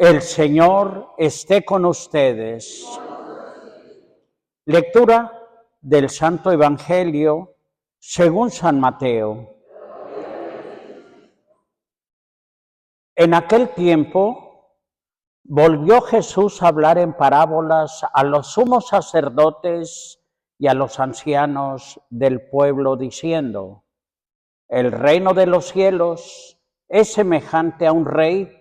El Señor esté con ustedes. Lectura del Santo Evangelio según San Mateo. En aquel tiempo volvió Jesús a hablar en parábolas a los sumos sacerdotes y a los ancianos del pueblo, diciendo: el reino de los cielos es semejante a un rey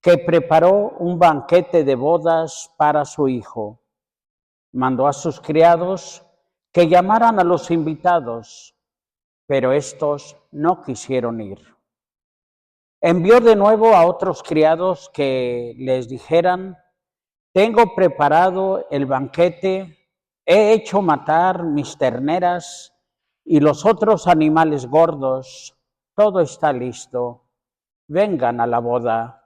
que preparó un banquete de bodas para su hijo. Mandó a sus criados que llamaran a los invitados, pero estos no quisieron ir. Envió de nuevo a otros criados que les dijeran: tengo preparado el banquete, he hecho matar mis terneras y los otros animales gordos, todo está listo, vengan a la boda.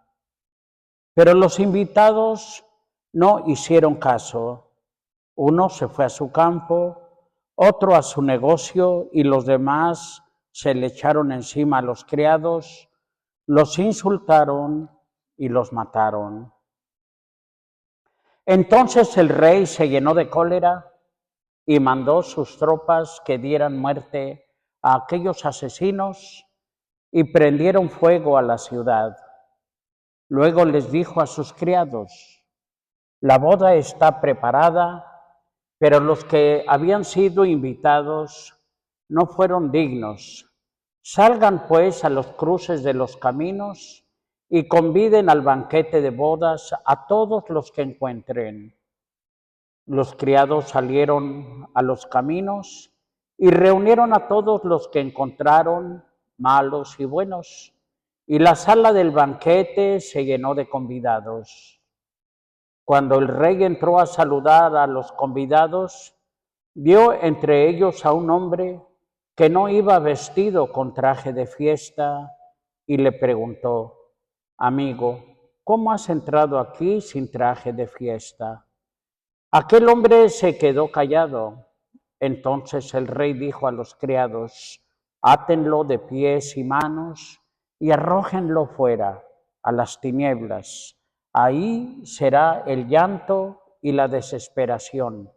Pero los invitados no hicieron caso. Uno se fue a su campo, otro a su negocio, y los demás se le echaron encima a los criados, los insultaron y los mataron. Entonces el rey se llenó de cólera y mandó sus tropas que dieran muerte a aquellos asesinos y prendieron fuego a la ciudad. Luego les dijo a sus criados: la boda está preparada, pero los que habían sido invitados no fueron dignos. Salgan pues a los cruces de los caminos y conviden al banquete de bodas a todos los que encuentren. Los criados salieron a los caminos y reunieron a todos los que encontraron, malos y buenos, y la sala del banquete se llenó de convidados. Cuando el rey entró a saludar a los convidados, vio entre ellos a un hombre que no iba vestido con traje de fiesta y le preguntó: amigo, ¿cómo has entrado aquí sin traje de fiesta? Aquel hombre se quedó callado. Entonces el rey dijo a los criados: átenlo de pies y manos y arrójenlo fuera a las tinieblas. Ahí será el llanto y la desesperación,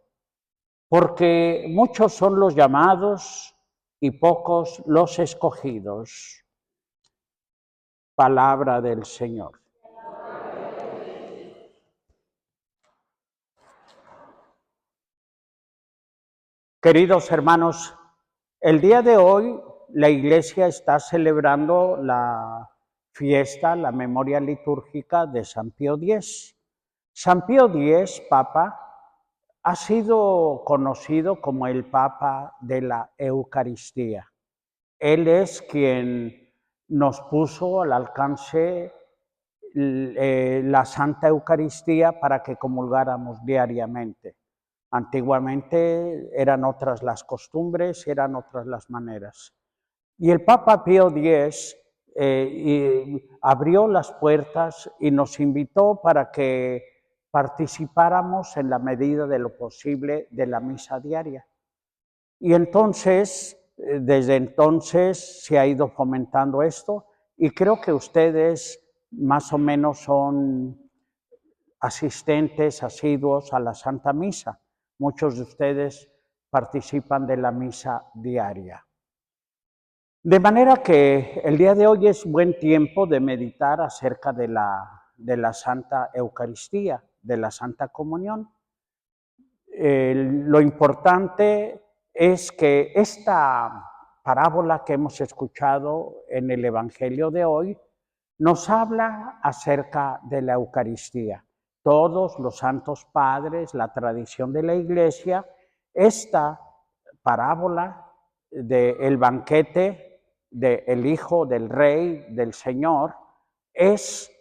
porque muchos son los llamados y pocos los escogidos. Palabra del Señor. Queridos hermanos, el día de hoy la Iglesia está celebrando la fiesta, la memoria litúrgica de San Pío X. San Pío X, Papa, ha sido conocido como el Papa de la Eucaristía. Él es quien nos puso al alcance la Santa Eucaristía para que comulgáramos diariamente. Antiguamente eran otras las costumbres, eran otras las maneras. Y el Papa Pío X abrió las puertas y nos invitó para que participáramos en la medida de lo posible de la misa diaria. Y entonces, desde entonces se ha ido fomentando esto y creo que ustedes más o menos son asistentes asiduos a la Santa Misa. Muchos de ustedes participan de la misa diaria. De manera que el día de hoy es buen tiempo de meditar acerca de la Santa Eucaristía, de la Santa Comunión. Lo importante es que esta parábola que hemos escuchado en el Evangelio de hoy nos habla acerca de la Eucaristía. Todos los santos padres, la tradición de la Iglesia, esta parábola del banquete del Hijo del Rey, del Señor, es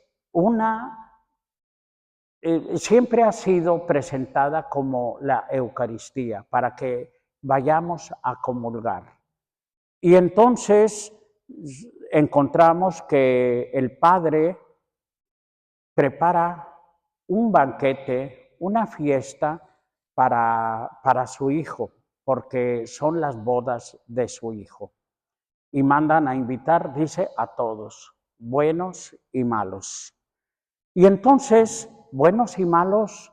siempre ha sido presentada como la Eucaristía, para que vayamos a comulgar. Y entonces encontramos que el Padre prepara un banquete, una fiesta para su Hijo, porque son las bodas de su Hijo. Y mandan a invitar, dice, a todos, buenos y malos. Y entonces, buenos y malos,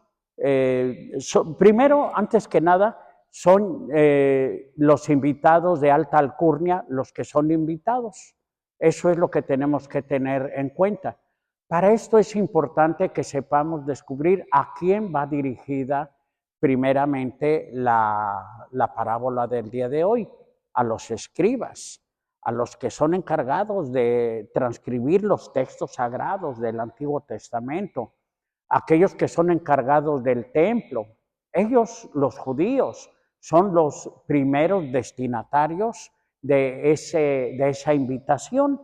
primero, antes que nada, son los invitados de alta alcurnia los que son invitados. Eso es lo que tenemos que tener en cuenta. Para esto es importante que sepamos descubrir a quién va dirigida primeramente la parábola del día de hoy, a los escribas, a los que son encargados de transcribir los textos sagrados del Antiguo Testamento, aquellos que son encargados del templo. Ellos, los judíos, son los primeros destinatarios de esa invitación.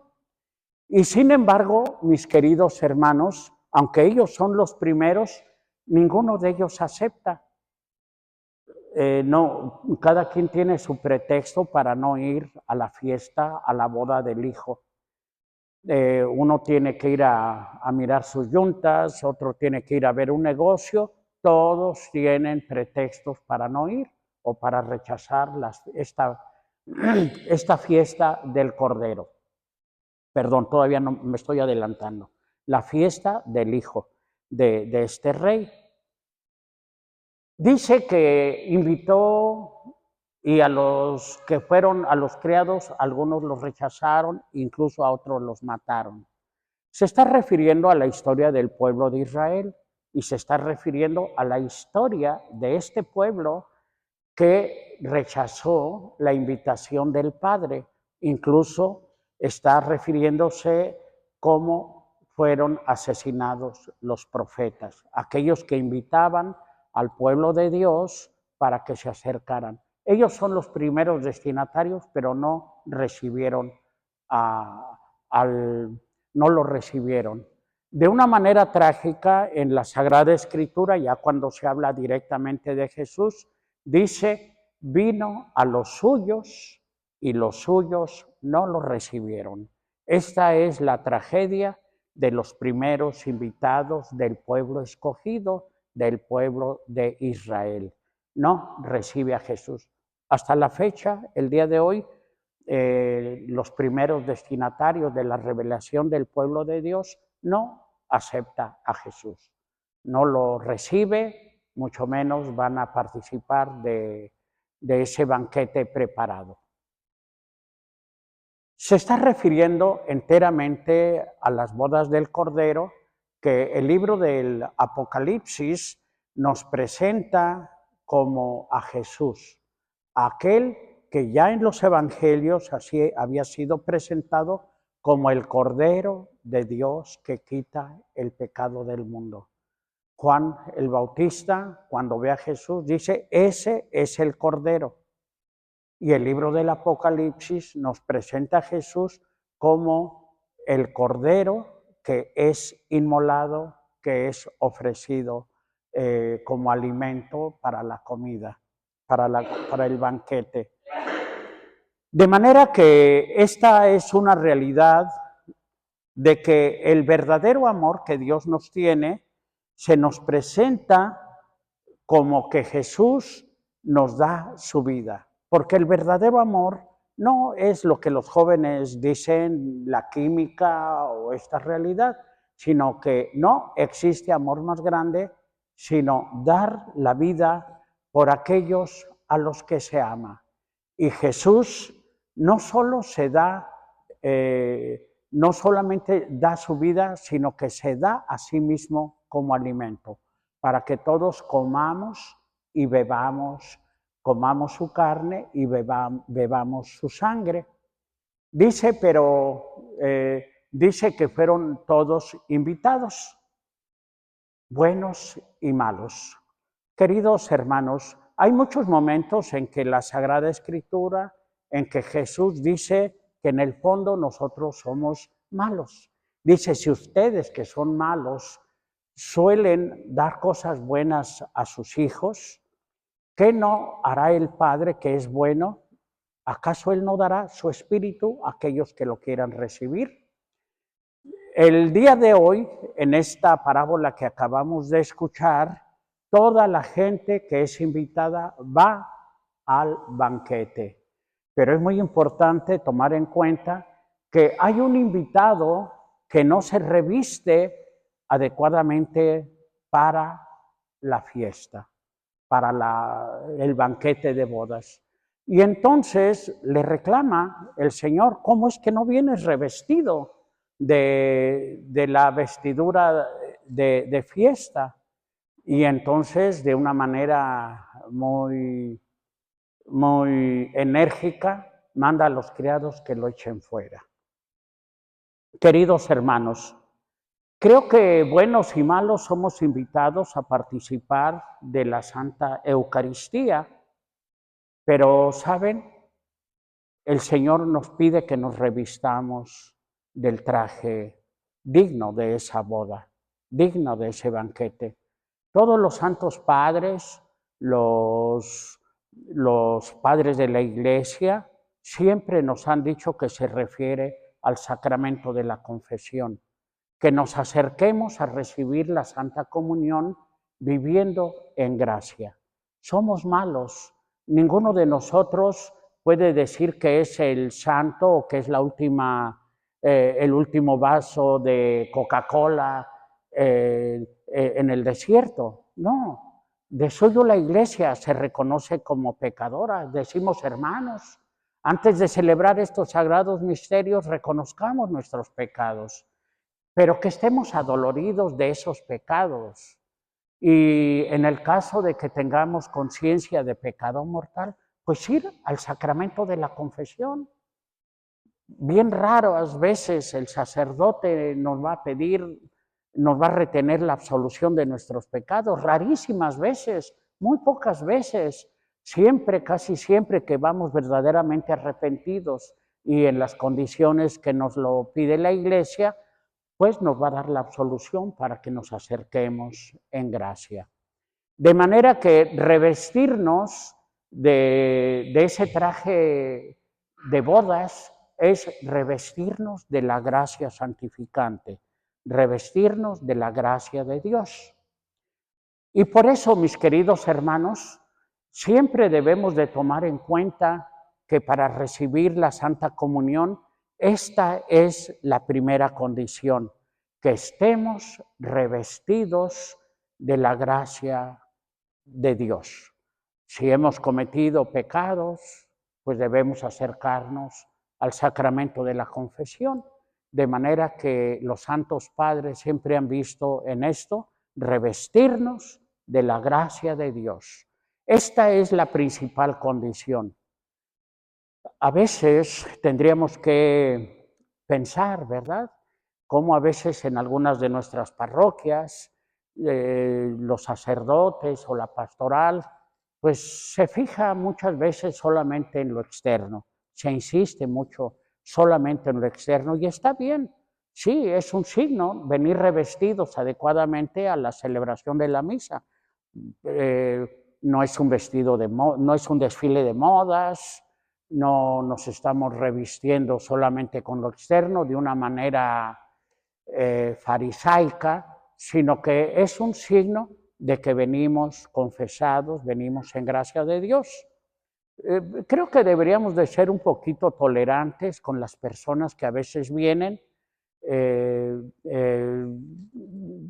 Y sin embargo, mis queridos hermanos, aunque ellos son los primeros, ninguno de ellos acepta. No, cada quien tiene su pretexto para no ir a la fiesta, a la boda del hijo. Uno tiene que ir a mirar sus yuntas, otro tiene que ir a ver un negocio, todos tienen pretextos para no ir o para rechazar esta fiesta del Cordero. Perdón, todavía no me estoy adelantando. La fiesta del hijo de este rey. Dice que invitó y a los que fueron, a los criados, algunos los rechazaron, incluso a otros los mataron. Se está refiriendo a la historia del pueblo de Israel y se está refiriendo a la historia de este pueblo que rechazó la invitación del Padre. Incluso está refiriéndose cómo fueron asesinados los profetas, aquellos que invitaban al pueblo de Dios para que se acercaran. Ellos son los primeros destinatarios, pero no recibieron no lo recibieron. De una manera trágica, en la Sagrada Escritura, ya cuando se habla directamente de Jesús, dice, vino a los suyos y los suyos no lo recibieron. Esta es la tragedia de los primeros invitados del pueblo escogido, del pueblo de Israel. No recibe a Jesús. Hasta la fecha, el día de hoy, los primeros destinatarios de la revelación del pueblo de Dios no acepta a Jesús, no lo recibe, mucho menos van a participar de ese banquete preparado. Se está refiriendo enteramente a las bodas del Cordero, que el libro del Apocalipsis nos presenta como a Jesús, aquel que ya en los evangelios así había sido presentado como el Cordero de Dios que quita el pecado del mundo. Juan el Bautista, cuando ve a Jesús, dice, ese es el Cordero. Y el libro del Apocalipsis nos presenta a Jesús como el Cordero que es inmolado, que es ofrecido como alimento para la comida, para el banquete. De manera que esta es una realidad de que el verdadero amor que Dios nos tiene se nos presenta como que Jesús nos da su vida. Porque el verdadero amor no es lo que los jóvenes dicen, la química o esta realidad, sino que no existe amor más grande, sino dar la vida por aquellos a los que se ama. Y Jesús no solo se da, no solamente da su vida, sino que se da a sí mismo como alimento, para que todos comamos y bebamos, comamos su carne y bebamos su sangre. Dice, dice que fueron todos invitados, buenos y malos. Queridos hermanos, hay muchos momentos en que la Sagrada Escritura, en que Jesús dice que en el fondo nosotros somos malos. Dice, si ustedes que son malos suelen dar cosas buenas a sus hijos, ¿qué no hará el Padre que es bueno? ¿Acaso Él no dará su espíritu a aquellos que lo quieran recibir? El día de hoy, en esta parábola que acabamos de escuchar, toda la gente que es invitada va al banquete. Pero es muy importante tomar en cuenta que hay un invitado que no se reviste adecuadamente para la fiesta, para el banquete de bodas. Y entonces le reclama el Señor, ¿cómo es que no vienes revestido de la vestidura de fiesta? Y entonces, de una manera muy enérgica, manda a los criados que lo echen fuera. Queridos hermanos, creo que buenos y malos somos invitados a participar de la Santa Eucaristía, pero, ¿saben? El Señor nos pide que nos revistamos del traje digno de esa boda, digno de ese banquete. Todos los santos padres, los padres de la Iglesia, siempre nos han dicho que se refiere al sacramento de la confesión, que nos acerquemos a recibir la Santa Comunión viviendo en gracia. Somos malos, ninguno de nosotros puede decir que es el santo o que es el último vaso de Coca-Cola en el desierto. No, de suyo la Iglesia se reconoce como pecadora. Decimos, hermanos, antes de celebrar estos sagrados misterios, reconozcamos nuestros pecados, pero que estemos adoloridos de esos pecados. Y en el caso de que tengamos conciencia de pecado mortal, pues ir al sacramento de la confesión. Bien raras veces el sacerdote nos va a pedir, nos va a retener la absolución de nuestros pecados, rarísimas veces, muy pocas veces, siempre, casi siempre que vamos verdaderamente arrepentidos y en las condiciones que nos lo pide la Iglesia, pues nos va a dar la absolución para que nos acerquemos en gracia. De manera que revestirnos de ese traje de bodas es revestirnos de la gracia santificante, revestirnos de la gracia de Dios. Y por eso, mis queridos hermanos, siempre debemos de tomar en cuenta que para recibir la Santa Comunión, esta es la primera condición, que estemos revestidos de la gracia de Dios. Si hemos cometido pecados, pues debemos acercarnos al sacramento de la confesión, de manera que los santos padres siempre han visto en esto revestirnos de la gracia de Dios. Esta es la principal condición. A veces tendríamos que pensar, ¿verdad?, cómo a veces en algunas de nuestras parroquias los sacerdotes o la pastoral, pues se fija muchas veces solamente en lo externo, se insiste mucho solamente en lo externo y está bien, sí, es un signo venir revestidos adecuadamente a la celebración de la misa. No es un vestido no es un desfile de modas, no nos estamos revistiendo solamente con lo externo de una manera farisaica, sino que es un signo de que venimos confesados, venimos en gracia de Dios. Creo que deberíamos de ser un poquito tolerantes con las personas que a veces vienen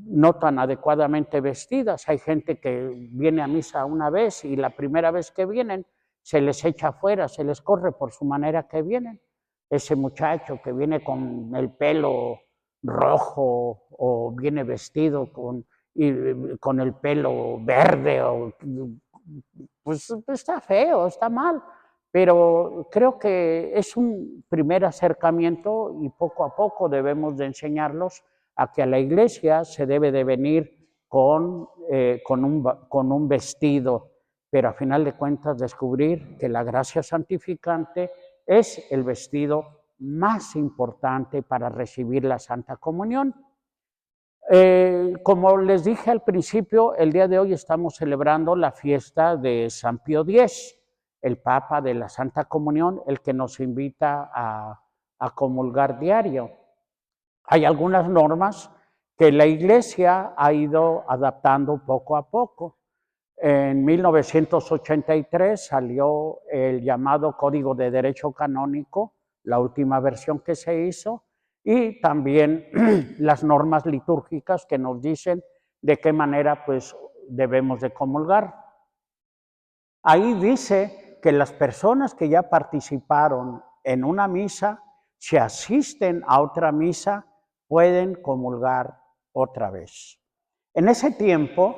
no tan adecuadamente vestidas. Hay gente que viene a misa una vez y la primera vez que vienen se les echa afuera, se les corre por su manera que vienen. Ese muchacho que viene con el pelo rojo o viene vestido con el pelo verde, pues está feo, está mal. Pero creo que es un primer acercamiento y poco a poco debemos de enseñarlos a que a la iglesia se debe de venir con un vestido, pero a final de cuentas descubrir que la gracia santificante es el vestido más importante para recibir la Santa Comunión. Como les dije al principio, el día de hoy estamos celebrando la fiesta de San Pío X, el Papa de la Santa Comunión, el que nos invita a comulgar diario. Hay algunas normas que la Iglesia ha ido adaptando poco a poco. En 1983 salió el llamado Código de Derecho Canónico, la última versión que se hizo, y también las normas litúrgicas que nos dicen de qué manera pues debemos de comulgar. Ahí dice que las personas que ya participaron en una misa, si asisten a otra misa, pueden comulgar otra vez. En ese tiempo,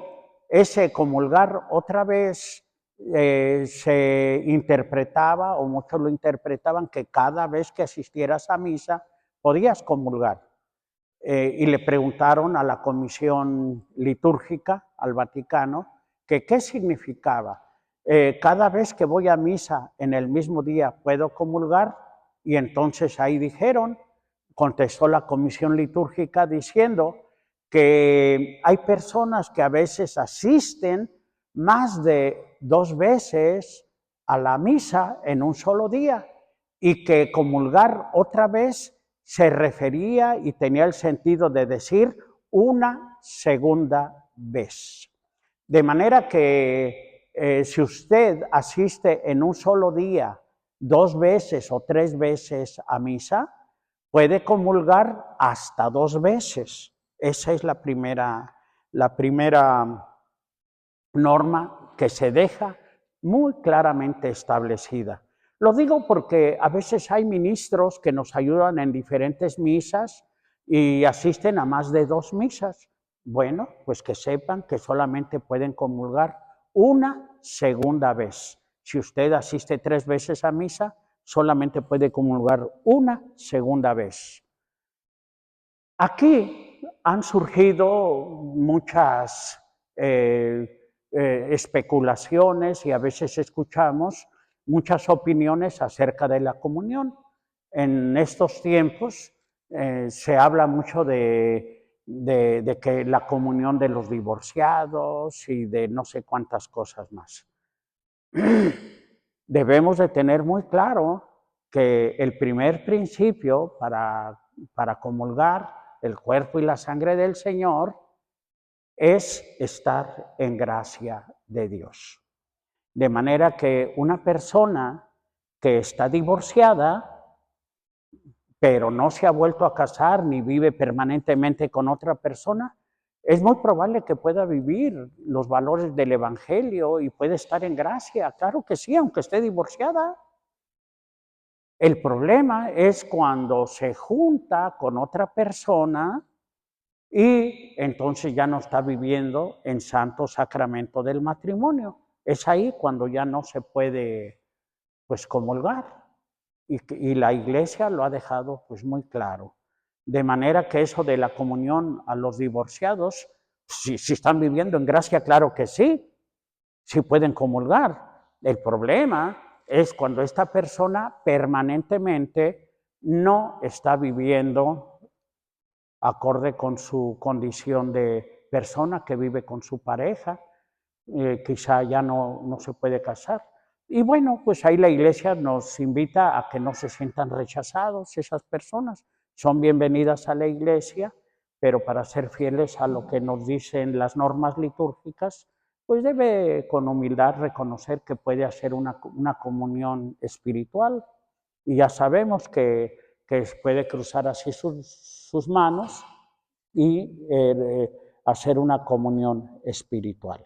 ese comulgar otra vez se interpretaba, o muchos lo interpretaban, que cada vez que asistieras a misa podías comulgar. Y le preguntaron a la comisión litúrgica, al Vaticano, que qué significaba. Cada vez que voy a misa en el mismo día puedo comulgar, y entonces ahí dijeron, contestó la comisión litúrgica diciendo que hay personas que a veces asisten más de 2 veces a la misa en un solo día, y que comulgar otra vez se refería y tenía el sentido de decir una segunda vez. De manera que si usted asiste en un solo día 2 veces o 3 veces a misa, puede comulgar hasta 2 veces. Esa es la primera norma que se deja muy claramente establecida. Lo digo porque a veces hay ministros que nos ayudan en diferentes misas y asisten a más de 2 misas. Bueno, pues que sepan que solamente pueden comulgar una segunda vez. Si usted asiste 3 veces a misa, solamente puede comulgar una segunda vez. Aquí han surgido muchas especulaciones y a veces escuchamos muchas opiniones acerca de la comunión. En estos tiempos se habla mucho de que la comunión de los divorciados y de no sé cuántas cosas más. Debemos de tener muy claro que el primer principio para comulgar el cuerpo y la sangre del Señor es estar en gracia de Dios. De manera que una persona que está divorciada, pero no se ha vuelto a casar ni vive permanentemente con otra persona, es muy probable que pueda vivir los valores del Evangelio y puede estar en gracia. Claro que sí, aunque esté divorciada. El problema es cuando se junta con otra persona y entonces ya no está viviendo en santo sacramento del matrimonio. Es ahí cuando ya no se puede, pues, comulgar. Y la Iglesia lo ha dejado, pues, muy claro. De manera que eso de la comunión a los divorciados, si están viviendo en gracia, claro que sí pueden comulgar. El problema es cuando esta persona permanentemente no está viviendo acorde con su condición de persona que vive con su pareja, quizá ya no se puede casar. Y bueno, pues ahí la Iglesia nos invita a que no se sientan rechazados esas personas. Son bienvenidas a la Iglesia, pero para ser fieles a lo que nos dicen las normas litúrgicas, pues debe con humildad reconocer que puede hacer una comunión espiritual. Y ya sabemos que puede cruzar así sus manos y hacer una comunión espiritual.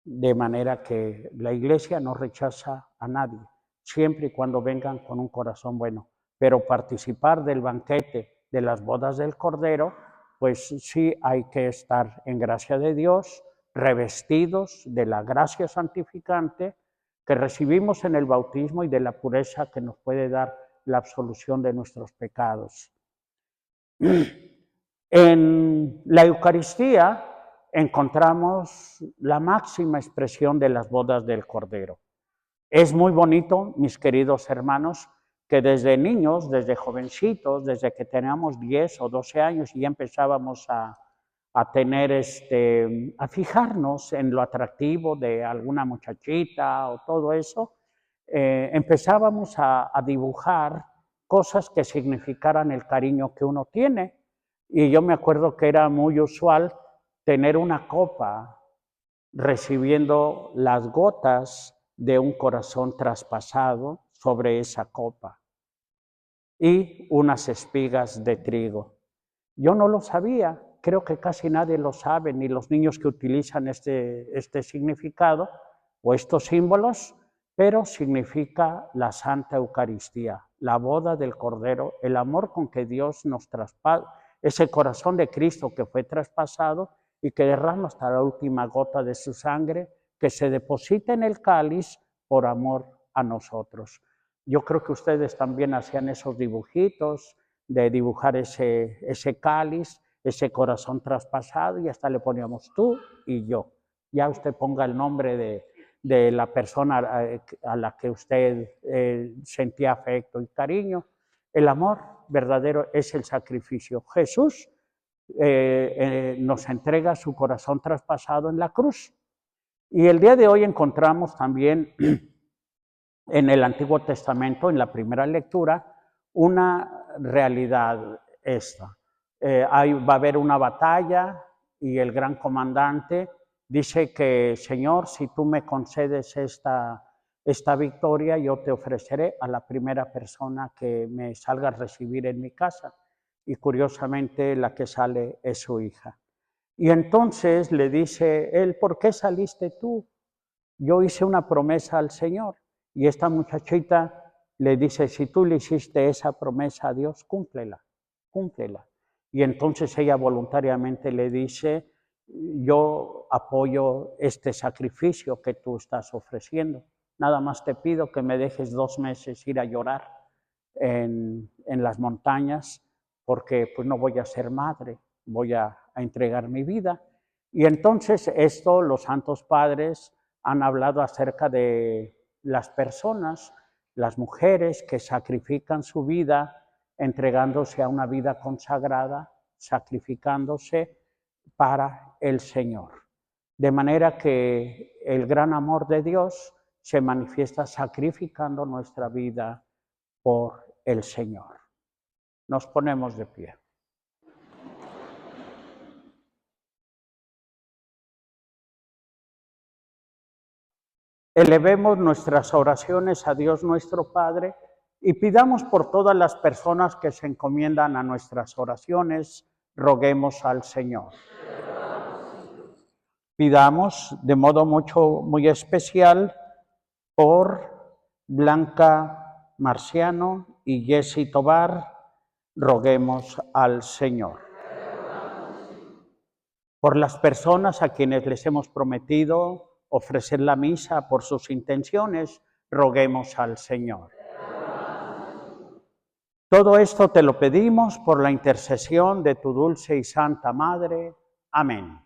De manera que la Iglesia no rechaza a nadie, siempre y cuando vengan con un corazón bueno. Pero participar del banquete de las bodas del Cordero, pues sí hay que estar en gracia de Dios, revestidos de la gracia santificante que recibimos en el bautismo y de la pureza que nos puede dar la absolución de nuestros pecados. En la Eucaristía encontramos la máxima expresión de las bodas del Cordero. Es muy bonito, mis queridos hermanos, que desde niños, desde jovencitos, desde que teníamos 10 o 12 años y ya empezábamos a tener a fijarnos en lo atractivo de alguna muchachita o todo eso, empezábamos a dibujar cosas que significaran el cariño que uno tiene. Y yo me acuerdo que era muy usual tener una copa recibiendo las gotas de un corazón traspasado sobre esa copa. y unas espigas de trigo. Yo no lo sabía, creo que casi nadie lo sabe, ni los niños que utilizan este significado o estos símbolos, pero significa la Santa Eucaristía, la boda del Cordero, el amor con que Dios nos traspasa, ese corazón de Cristo que fue traspasado y que derrama hasta la última gota de su sangre, que se deposita en el cáliz por amor a nosotros. Yo creo que ustedes también hacían esos dibujitos, de dibujar ese cáliz, ese corazón traspasado, y hasta le poníamos tú y yo. Ya usted ponga el nombre de la persona a la que usted sentía afecto y cariño. El amor verdadero es el sacrificio. Jesús nos entrega su corazón traspasado en la cruz. Y el día de hoy encontramos también en el Antiguo Testamento, en la primera lectura, una realidad esta. Va a haber una batalla y el gran comandante dice que, Señor, si tú me concedes esta victoria, yo te ofreceré a la primera persona que me salga a recibir en mi casa. Y curiosamente la que sale es su hija. Y entonces le dice él, ¿por qué saliste tú? Yo hice una promesa al Señor. Y esta muchachita le dice, si tú le hiciste esa promesa a Dios, cúmplela, cúmplela. Y entonces ella voluntariamente le dice, yo apoyo este sacrificio que tú estás ofreciendo. Nada más te pido que me dejes 2 meses ir a llorar en las montañas, porque pues no voy a ser madre, voy a entregar mi vida. Y entonces esto los santos padres han hablado acerca de las personas, las mujeres que sacrifican su vida entregándose a una vida consagrada, sacrificándose para el Señor. De manera que el gran amor de Dios se manifiesta sacrificando nuestra vida por el Señor. Nos ponemos de pie. Elevemos nuestras oraciones a Dios nuestro Padre y pidamos por todas las personas que se encomiendan a nuestras oraciones, roguemos al Señor. Pidamos de modo muy especial por Blanca Marciano y Jessy Tobar, roguemos al Señor. Por las personas a quienes les hemos prometido ofrecer la misa por sus intenciones, roguemos al Señor. Todo esto te lo pedimos por la intercesión de tu dulce y santa Madre. Amén.